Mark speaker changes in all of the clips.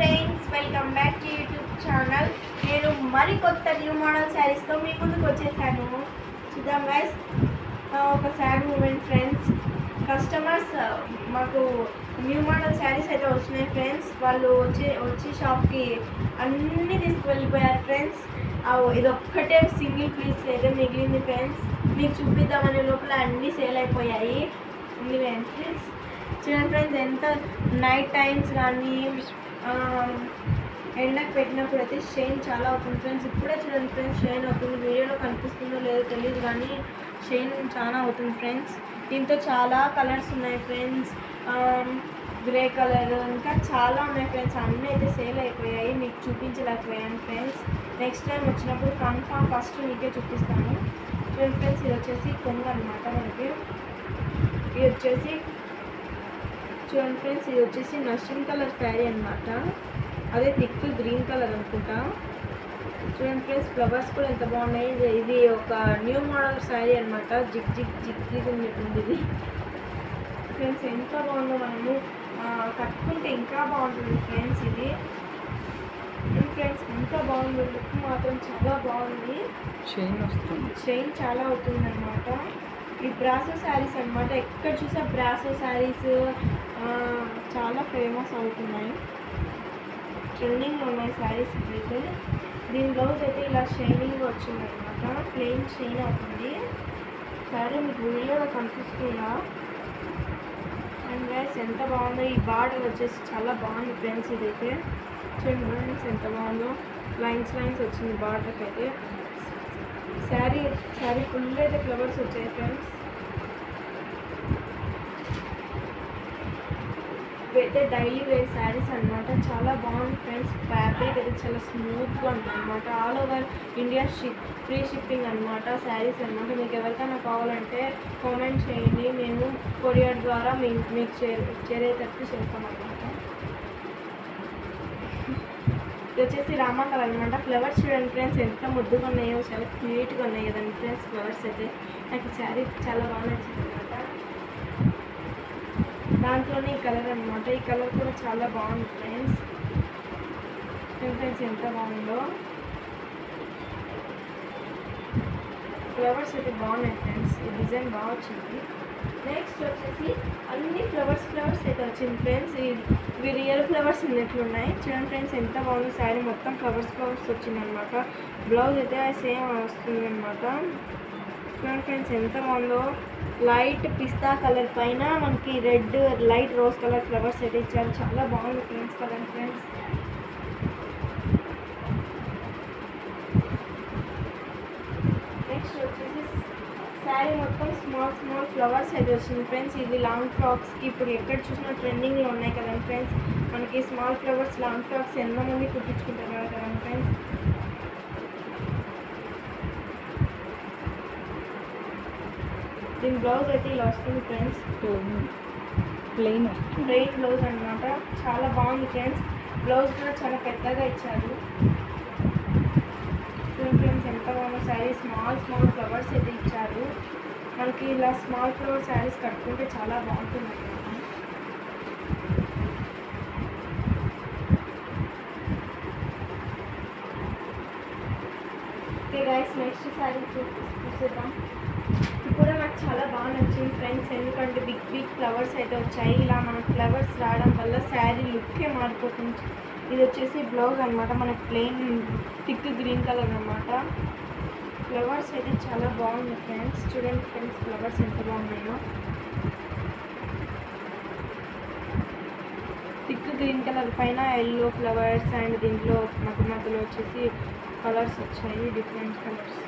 Speaker 1: Friends, welcome back to YouTube channel. నేను మరికొత్త new model శారీస్తో మీ ముందుకు వచ్చేసాను. చూద్దాం గైస్, ఒక సాడ్ మూమెంట్ ఫ్రెండ్స్. కస్టమర్స్ మాకు న్యూ మోడల్ శారీస్ అయితే వచ్చినాయి ఫ్రెండ్స్. వాళ్ళు వచ్చి షాప్కి అన్నీ తీసుకువెళ్ళిపోయారు ఫ్రెండ్స్. ఇది ఒక్కటే సింగిల్ పీస్ అయితే మిగిలింది ఫ్రెండ్స్. మీకు చూపిద్దామనే లోపల అన్నీ సేల్ అయిపోయాయి. ఫ్రెండ్స్ చూడండి ఫ్రెండ్స్, ఎంత నైట్ టైమ్స్ కానీ ఎండకు పెట్టినప్పుడు అయితే షైన్ చాలా అవుతుంది ఫ్రెండ్స్. ఇప్పుడే చూడండి ఫ్రెండ్స్, షైన్ అవుతుంది. వీడియోలో కనిపిస్తుందో లేదో తెలియదు కానీ షైన్ చాలా అవుతుంది ఫ్రెండ్స్. దీంతో చాలా కలర్స్ ఉన్నాయి ఫ్రెండ్స్. గ్రే కలర్ ఇంకా చాలా ఉన్నాయి ఫ్రెండ్స్. అన్నీ అయితే సేల్ అయిపోయాయి, మీకు చూపించలేకపోయాను ఫ్రెండ్స్. నెక్స్ట్ టైం వచ్చినప్పుడు కన్ఫామ్ ఫస్ట్ మీకే చూపిస్తాను. చూడండి ఫ్రెండ్స్, ఇది వచ్చేసి కొంగు అనమాట. మనకి ఇది వచ్చేసి చూడండి ఫ్రెండ్స్, ఇది వచ్చేసి నస్టిన్ కలర్ శారీ అనమాట. అదే థిక్ గ్రీన్ కలర్ అనుకుంటా. చూడండి ఫ్రెండ్స్, ఫ్లవర్స్ కూడా ఎంత బాగున్నాయి. ఇది ఒక న్యూ మోడల్ శారీ అనమాట. జిగ్ జిగ్ జిగ్ జిగ్ ఉంటుంది ఇది ఫ్రెండ్స్. ఎంత బాగుందో, మనము కట్టుకుంటే ఇంకా బాగుంటుంది ఫ్రెండ్స్. ఇది ఫ్రెండ్స్ ఎంత బాగుంది, లుక్ మాత్రం చాలా బాగుంది. షైన్ చాలా అవుతుంది అనమాట. ఈ బ్రాసో శారీస్ అనమాట. ఎక్కడ చూసా బ్రాసో శారీస్ చాలా ఫేమస్ అవుతున్నాయి, ట్రెండింగ్లో ఉన్నాయి శారీస్ అయితే. దీని బ్లౌజ్ అయితే ఇలా షైనింగ్ వచ్చింది అనమాట. ప్లెయిన్ షైన్ అవుతుంది శారీ. మీకు వీడియోలో కనిపిస్తుందా? అండ్ గైస్ ఎంత బాగుందో. ఈ బార్డర్ వచ్చేసి చాలా బాగుంది ఫ్రెండ్స్. ఇదైతే చూడండి ఫ్రెండ్స్ ఎంత బాగుందో. లైన్స్ వచ్చింది బార్డర్కి అయితే. శారీ ఫుల్ అయితే ఫ్లవర్స్ వచ్చాయి ఫ్రెండ్స్. అయితే డైలీ వేర్ శారీస్ అనమాట. చాలా బాగుంది ఫ్రెండ్స్. ఫ్యాబ్రిక్ అయితే చాలా స్మూత్గా ఉంటుంది అనమాట. All over India free shipping అనమాట శారీస్ అనమాట. మీకు ఎవరికైనా కావాలంటే కామెంట్ చేయండి, మేము కొరియర్ ద్వారా మీకు చేరేటట్టు చేస్తామన్నమాట. ఇది వచ్చేసి రామా కలర్ అనమాట. ఫ్లవర్స్ చూడండి ఫ్రెండ్స్ ఎంత ముద్దుగా ఉన్నాయో, చాలా క్యూట్గా ఉన్నాయి కదండి ఫ్రెండ్స్. ఫ్లవర్స్ అయితే నాకు శారీ చాలా బాగా నచ్చింది అనమాట. దాంట్లోనే ఈ కలర్ అనమాట. ఈ కలర్ కూడా చాలా బాగుంది ఫ్రెండ్స్. ఎంత బాగుందో. ఫ్లవర్స్ అయితే బాగున్నాయి ఫ్రెండ్స్. ఈ డిజైన్ బాగా వచ్చింది. నెక్స్ట్ వచ్చేసి అన్ని ఫ్లవర్స్ అయితే వచ్చింది ఫ్రెండ్స్. ఇవి రియల్ ఫ్లవర్స్ ఉన్నట్లున్నాయి. చూడండి ఫ్రెండ్స్ ఎంత బాగుంది. శారీ మొత్తం ఫ్లవర్స్ వచ్చింది అనమాట. బ్లౌజ్ అయితే సేమ్ వస్తుంది అనమాట. చూడండి ఫ్రెండ్స్ ఎంత బాగుందో. లైట్ పిస్తా కలర్ పైన మనకి red light rose colour flowers అయితే ఇచ్చారు. చాలా బాగుంది ఫ్రెండ్స్ కలర్ ఫ్రెండ్స్. నెక్స్ట్ వచ్చేసి శారీ మొత్తం స్మాల్ ఫ్లవర్స్ అయితే వచ్చింది ఫ్రెండ్స్. ఇది లాంగ్ ఫ్రాక్స్కి ఇప్పుడు ఎక్కడ చూసినా ట్రెండింగ్లో ఉన్నాయి కదండి ఫ్రెండ్స్. మనకి స్మాల్ ఫ్లవర్స్ లాంగ్ ఫ్రాక్స్ ఎంతమంది కుట్టించుకుంటున్నారు కదండి ఫ్రెండ్స్. దీని బ్లౌజ్ అయితే ఇలా వస్తుంది ఫ్రెండ్స్. ప్లెయిన్ బ్లౌజ్ అనమాట. చాలా బాగుంది ఫ్రెండ్స్. బ్లౌజ్ కూడా చాలా పెద్దగా ఇచ్చారు. ఫ్రెండ్స్ ఎంత బాగుంది శారీ. స్మాల్ ఫ్లవర్స్ అయితే ఇచ్చారు. మనకి ఇలా స్మాల్ ఫ్లవర్ శారీస్ కట్టుకుంటే చాలా బాగుంటుంది. ఓకే గైస్, నెక్స్ట్ శారీ చూసేద్దాం. ఇది కూడా నాకు చాలా బాగా నచ్చింది ఫ్రెండ్స్. ఎందుకంటే బిగ్ ఫ్లవర్స్ అయితే వచ్చాయి. ఇలా మనకు ఫ్లవర్స్ రావడం వల్ల శారీ లుక్కే మారిపోతుంది. ఇది వచ్చేసి బ్లౌజ్ అనమాట. మనకు ప్లెయిన్ థిక్ గ్రీన్ కలర్ అనమాట. ఫ్లవర్స్ అయితే చాలా బాగుంది ఫ్రెండ్స్. చూడండి ఫ్రెండ్స్ ఫ్లవర్స్ ఎంత బాగున్నాయో. థిక్ గ్రీన్ కలర్ పైన ఎల్లో ఫ్లవర్స్ అండ్ దీంట్లో మధ్యలో వచ్చేసి కలర్స్ వచ్చాయి, డిఫరెంట్ కలర్స్.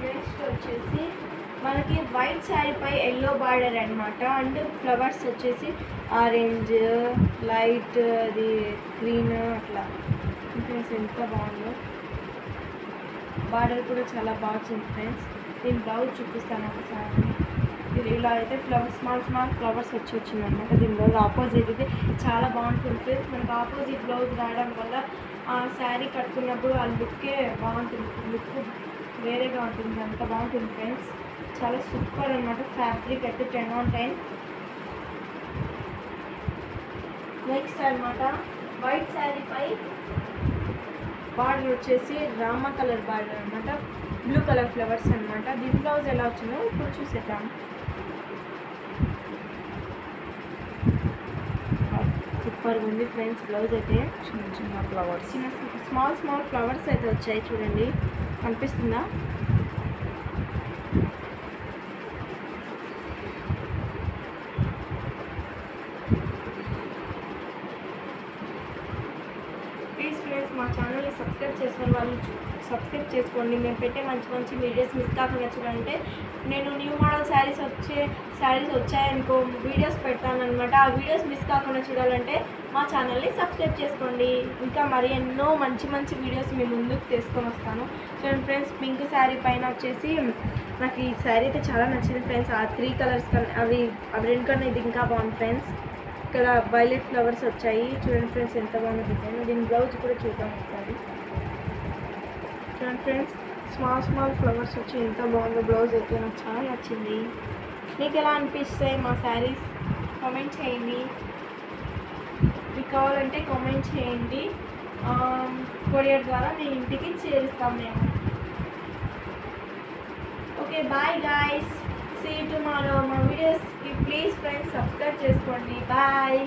Speaker 1: నెక్స్ట్ వచ్చేసి మనకి వైట్ శారీపై ఎల్లో బార్డర్ అనమాట. అండ్ ఫ్లవర్స్ వచ్చేసి ఆరెంజ్, లైట్, అది గ్రీన్ అట్లా. ఫ్రెండ్స్ ఎంత బాగుందో. బార్డర్ కూడా చాలా బాగా వచ్చింది ఫ్రెండ్స్. దీని బ్లౌజ్ చూపిస్తాను ఒకసారి. ఇది ఇలా అయితే స్మాల్ ఫ్లవర్స్ వచ్చింది అనమాట. దీని బ్లౌజ్ ఆపోజిట్ అయితే చాలా బాగుంటుంది ఫ్రెండ్స్. మనకు ఆపోజిట్ బ్లౌజ్ రావడం వల్ల ఆ శారీ కట్టుకున్నప్పుడు ఆ లుక్కే బాగుంటుంది. లుక్ వేరేగా ఉంటుంది, అంత బాగుంటుంది ఫ్రెండ్స్. చాలా సూపర్ అనమాట. ఫ్యాబ్రిక్ అయితే 10/10. నెక్స్ట్ అనమాట వైట్ శారీపై బార్డర్ వచ్చేసి రామ కలర్ బార్డర్ అనమాట, బ్లూ కలర్ ఫ్లవర్స్ అనమాట. దీని బ్లౌజ్ ఎలా వచ్చిందో ఇప్పుడు చూసేద్దాం. సూపర్గా ఉంది ఫ్రెండ్స్. బ్లౌజ్ అయితే
Speaker 2: చిన్న చిన్న ఫ్లవర్స్,
Speaker 1: స్మాల్ ఫ్లవర్స్ అయితే వచ్చాయి చూడండి, కనిపిస్తుందా? ప్లీజ్ ఫ్రెండ్స్ మా ఛానల్ని సబ్స్క్రైబ్ చేసుకుని వాళ్ళు సబ్స్క్రైబ్ చేసుకోండి. మేము పెట్టే మంచి వీడియోస్ మిస్ కాకుండా చూడాలంటే నేను న్యూ మోడల్ శారీస్ వచ్చాయనుకో వీడియోస్ పెడతానమాట. ఆ వీడియోస్ మిస్ కాకుండా చూడాలంటే మా ఛానల్ని సబ్స్క్రైబ్ చేసుకోండి. ఇంకా మరి ఎన్నో మంచి వీడియోస్ మీ ముందుకు తీసుకొని వస్తాను. చూడండి ఫ్రెండ్స్, పింక్ శారీ పైన వచ్చేసి నాకు ఈ శారీ అయితే చాలా నచ్చింది ఫ్రెండ్స్. ఆ 3 కలర్స్ కన్నా అవి రెండు కన్నా ఇది ఇంకా బాగుంది ఫ్రెండ్స్. ఇక్కడ వైలెట్ ఫ్లవర్స్ వచ్చాయి చూడండి ఫ్రెండ్స్, ఎంత బాగుంది డిజైన్. దీని బ్లౌజ్ కూడా చూద్దాం ఒకసారి. చూడండి ఫ్రెండ్స్, స్మాల్ ఫ్లవర్స్ వచ్చి ఎంత బాగుందో. బ్లౌజ్ అయితే నాకు చాలా నచ్చింది. మీకు ఎలా అనిపిస్తాయి మా శారీస్ కామెంట్ చేయండి. మీకు కావాలంటే కామెంట్ చేయండి, కొరియర్ ద్వారా మీ ఇంటికి చేరుస్తాం మేము. Okay bye guys, see you tomorrow. మా వీడియోస్కి ప్లీజ్ ఫ్రెండ్స్ సబ్స్క్రైబ్ చేసుకోండి. బాయ్.